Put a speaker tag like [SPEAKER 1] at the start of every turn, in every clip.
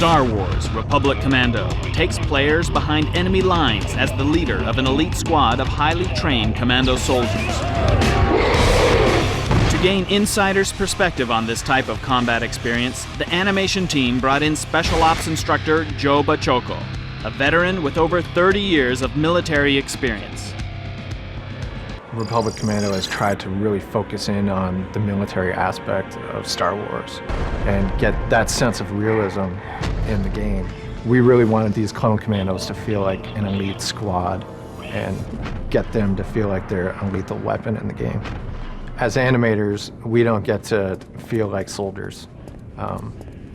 [SPEAKER 1] Star Wars Republic Commando takes players behind enemy lines as the leader of an elite squad of highly trained commando soldiers. To gain insider's perspective on this type of combat experience, the animation team brought in Special Ops instructor Joe Bachoco, a veteran with over 30 years of military experience.
[SPEAKER 2] Republic Commando has tried to really focus in on the military aspect of Star Wars and get that sense of realism in the game. We really wanted these clone commandos to feel like an elite squad and get them to feel like they're a lethal weapon in the game. As animators, we don't get to feel like soldiers.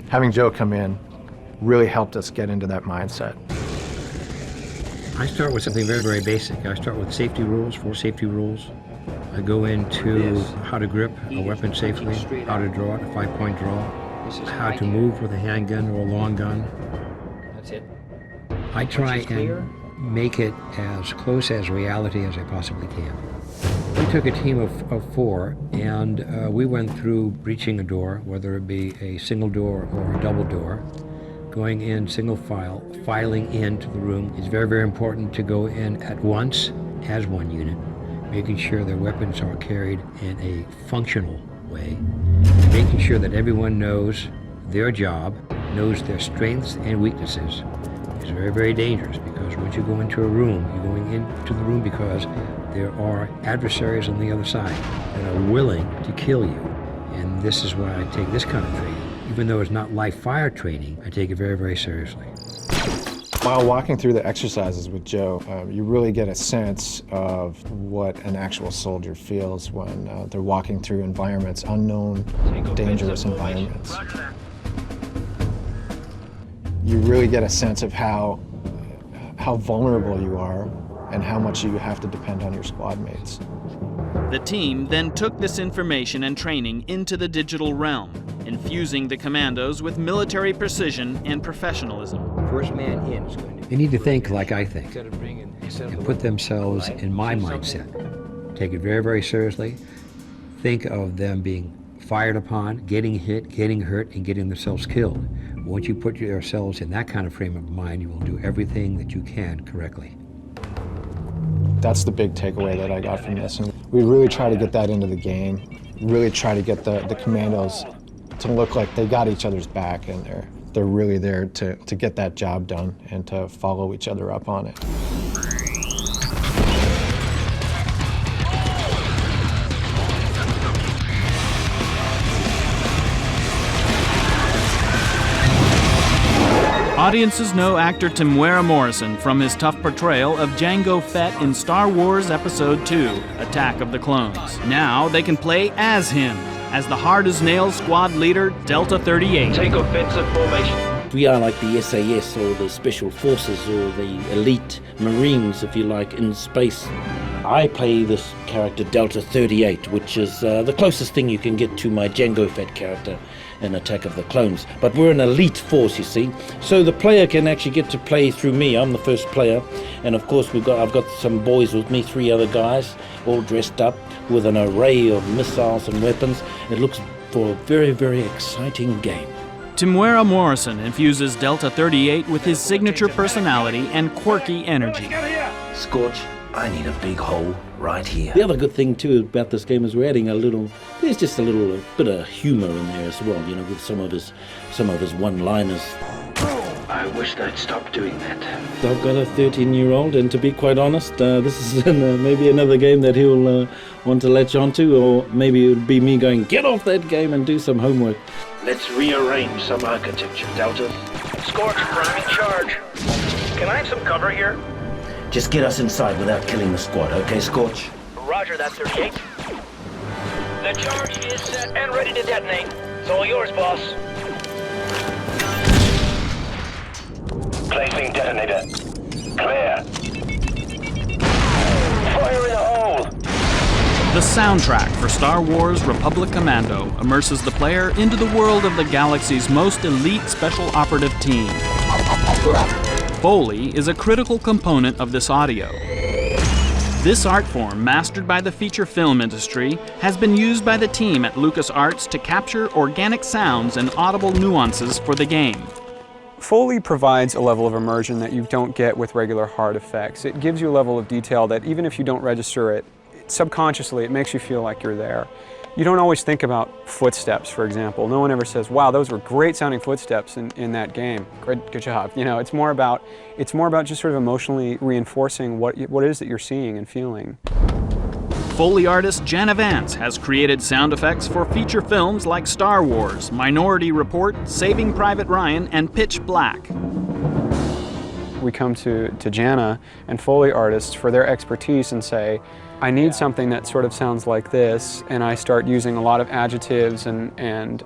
[SPEAKER 2] Having Joe come in really helped us get into that mindset.
[SPEAKER 3] I start with something very, very basic. I start with safety rules, 4 safety rules. I go into how to grip a weapon safely, how to draw it, a 5-point draw, how to move with a handgun or a long gun.
[SPEAKER 4] That's it.
[SPEAKER 3] I try and make it as close as reality as I possibly can. We took a team of 4 and we went through breaching a door, whether it be a single door or a double door. Going in single file, filing into the room. It's very, very important to go in at once as one unit, making sure their weapons are carried in a functional way, making sure that everyone knows their job, knows their strengths and weaknesses. It's very, very dangerous because once you go into a room, you're going into the room because there are adversaries on the other side that are willing to kill you. And this is why I take this kind of training. Even though it's not live fire training, I take it very, very seriously.
[SPEAKER 2] While walking through the exercises with Joe, you really get a sense of what an actual soldier feels when they're walking through environments, unknown, dangerous environments. You really get a sense of how vulnerable you are and how much you have to depend on your squad mates.
[SPEAKER 1] The team then took this information and training into the digital realm, infusing the commandos with military precision and professionalism.
[SPEAKER 4] First man in is going to...
[SPEAKER 3] They need to think like I think and put themselves in my mindset. Take it very, very seriously. Think of them being fired upon, getting hit, getting hurt, and getting themselves killed. Once you put yourselves in that kind of frame of mind, you will do everything that you can correctly.
[SPEAKER 2] That's the big takeaway that I got from this. And we really try to get that into the game, really try to get the commandos to look like they got each other's back and they're really there to get that job done and to follow each other up on it.
[SPEAKER 1] Audiences know actor Morrison from his tough portrayal of Jango Fett in Star Wars Episode II, Attack of the Clones. Now they can play as him, as the hard-as-nails squad leader, Delta 38.
[SPEAKER 4] Take offensive formation.
[SPEAKER 5] We are like the SAS or the Special Forces or the elite Marines, if you like, in space. I play this character Delta 38, which is the closest thing you can get to my Jango Fett character in Attack of the Clones. But we're an elite force, you see, so the player can actually get to play through me. I'm the first player, and of course I've got some boys with me, 3 other guys, all dressed up with an array of missiles and weapons. It looks for a very, very exciting game.
[SPEAKER 1] Morrison infuses Delta 38 with his signature personality and quirky energy.
[SPEAKER 6] Scorch, I need a big hole right here.
[SPEAKER 5] The other good thing too about this game is we're adding there's just a little bit of humor in there as well, you know, with some of his one-liners.
[SPEAKER 6] I wish they'd stop doing that.
[SPEAKER 5] I've got a 13-year-old, and to be quite honest, this is maybe another game that he'll want to latch onto, or maybe it would be me going, get off that game and do some homework.
[SPEAKER 6] Let's rearrange some architecture, Delta.
[SPEAKER 7] Scorch, I'm in charge. Can I have some cover here?
[SPEAKER 6] Just get us inside without killing the squad, okay, Scorch?
[SPEAKER 7] Roger that, 38. The charge is set and ready to detonate. It's all yours, boss.
[SPEAKER 6] Placing detonator. Clear. Fire in the hole!
[SPEAKER 1] The soundtrack for Star Wars Republic Commando immerses the player into the world of the galaxy's most elite special operative team. Foley is a critical component of this audio. This art form, mastered by the feature film industry, has been used by the team at LucasArts to capture organic sounds and audible nuances for the game.
[SPEAKER 8] Foley provides a level of immersion that you don't get with regular hard effects. It gives you a level of detail that even if you don't register it, subconsciously it makes you feel like you're there. You don't always think about footsteps, for example. No one ever says, wow, those were great sounding footsteps in that game. Good job. You know, it's more about just sort of emotionally reinforcing what it is that you're seeing and feeling.
[SPEAKER 1] Foley artist Jana Vance has created sound effects for feature films like Star Wars, Minority Report, Saving Private Ryan, and Pitch Black.
[SPEAKER 8] We come to Jana and Foley artists for their expertise and say, I need something that sort of sounds like this, and I start using a lot of adjectives and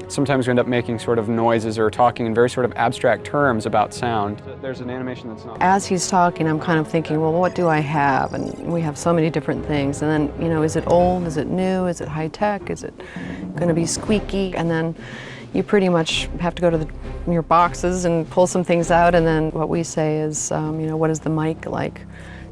[SPEAKER 8] sometimes we end up making sort of noises or talking in very sort of abstract terms about sound. There's an animation that's not...
[SPEAKER 9] As he's talking, I'm kind of thinking, well, what do I have? And we have so many different things. And then, you know, is it old? Is it new? Is it high tech? Is it going to be squeaky? And then you pretty much have to go to your boxes and pull some things out. And then what we say is, you know, what is the mic like?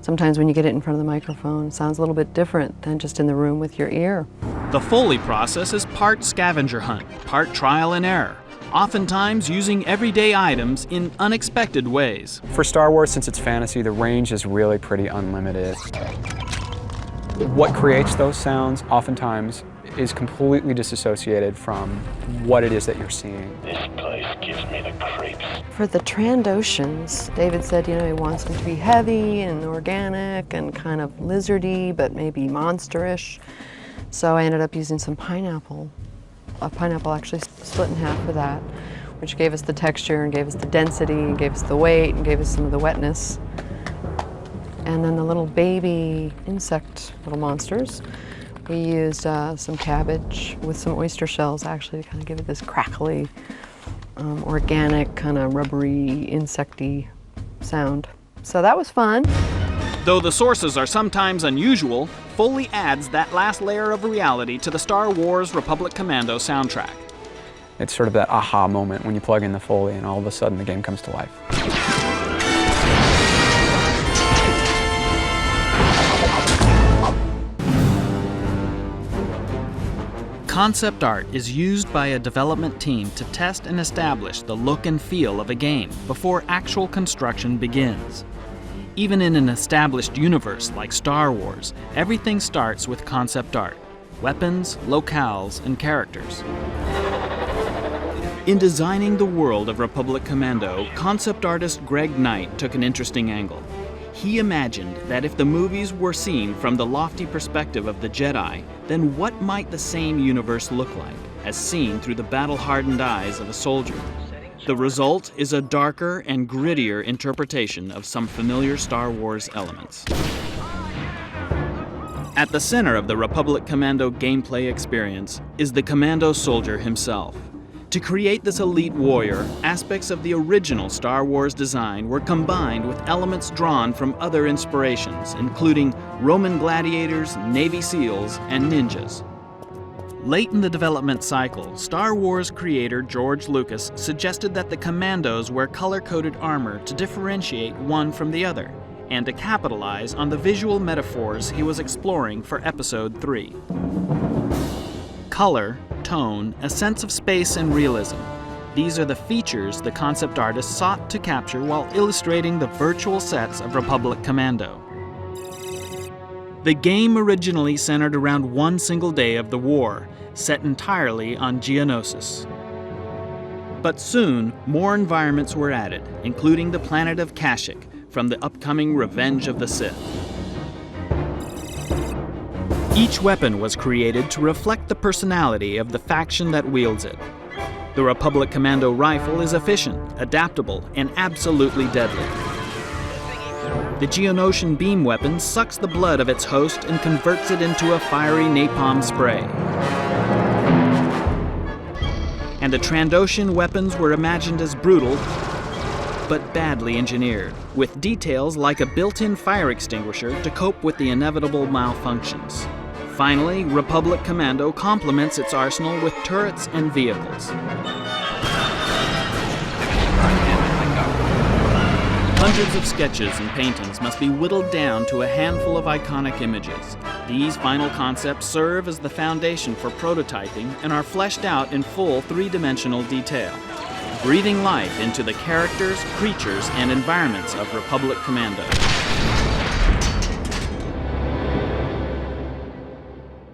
[SPEAKER 9] Sometimes when you get it in front of the microphone, it sounds a little bit different than just in the room with your ear.
[SPEAKER 1] The Foley process is part scavenger hunt, part trial and error, oftentimes using everyday items in unexpected ways.
[SPEAKER 8] For Star Wars, since it's fantasy, the range is really pretty unlimited. What creates those sounds oftentimes is completely disassociated from what it is that you're seeing.
[SPEAKER 6] This place gives me the creeps.
[SPEAKER 9] For the Trandoshans, David said, you know, he wants them to be heavy and organic and kind of lizardy, but maybe monsterish. So I ended up using some pineapple. A pineapple actually split in half for that, which gave us the texture and gave us the density and gave us the weight and gave us some of the wetness. And then the little baby insect little monsters, we used some cabbage with some oyster shells actually to kind of give it this crackly, organic, kind of rubbery, insecty sound. So that was fun.
[SPEAKER 1] Though the sources are sometimes unusual, Foley adds that last layer of reality to the Star Wars Republic Commando soundtrack.
[SPEAKER 8] It's sort of that aha moment when you plug in the Foley and all of a sudden the game comes to life.
[SPEAKER 1] Concept art is used by a development team to test and establish the look and feel of a game before actual construction begins. Even in an established universe like Star Wars, everything starts with concept art: weapons, locales, and characters. In designing the world of Republic Commando, concept artist Greg Knight took an interesting angle. He imagined that if the movies were seen from the lofty perspective of the Jedi, then what might the same universe look like, as seen through the battle-hardened eyes of a soldier? The result is a darker and grittier interpretation of some familiar Star Wars elements. At the center of the Republic Commando gameplay experience is the Commando soldier himself. To create this elite warrior, aspects of the original Star Wars design were combined with elements drawn from other inspirations, including Roman gladiators, Navy SEALs, and ninjas. Late in the development cycle, Star Wars creator George Lucas suggested that the Commandos wear color-coded armor to differentiate one from the other, and to capitalize on the visual metaphors he was exploring for Episode 3. Color, tone, a sense of space and realism. These are the features the concept artist sought to capture while illustrating the virtual sets of Republic Commando. The game originally centered around one single day of the war, set entirely on Geonosis. But soon, more environments were added, including the planet of Kashyyyk from the upcoming Revenge of the Sith. Each weapon was created to reflect the personality of the faction that wields it. The Republic Commando rifle is efficient, adaptable, and absolutely deadly. The Geonosian beam weapon sucks the blood of its host and converts it into a fiery napalm spray. And the Trandoshan weapons were imagined as brutal, but badly engineered, with details like a built-in fire extinguisher to cope with the inevitable malfunctions. Finally, Republic Commando complements its arsenal with turrets and vehicles. Hundreds of sketches and paintings must be whittled down to a handful of iconic images. These final concepts serve as the foundation for prototyping and are fleshed out in full three-dimensional detail. breathing life into the characters, creatures, and environments of Republic Commando.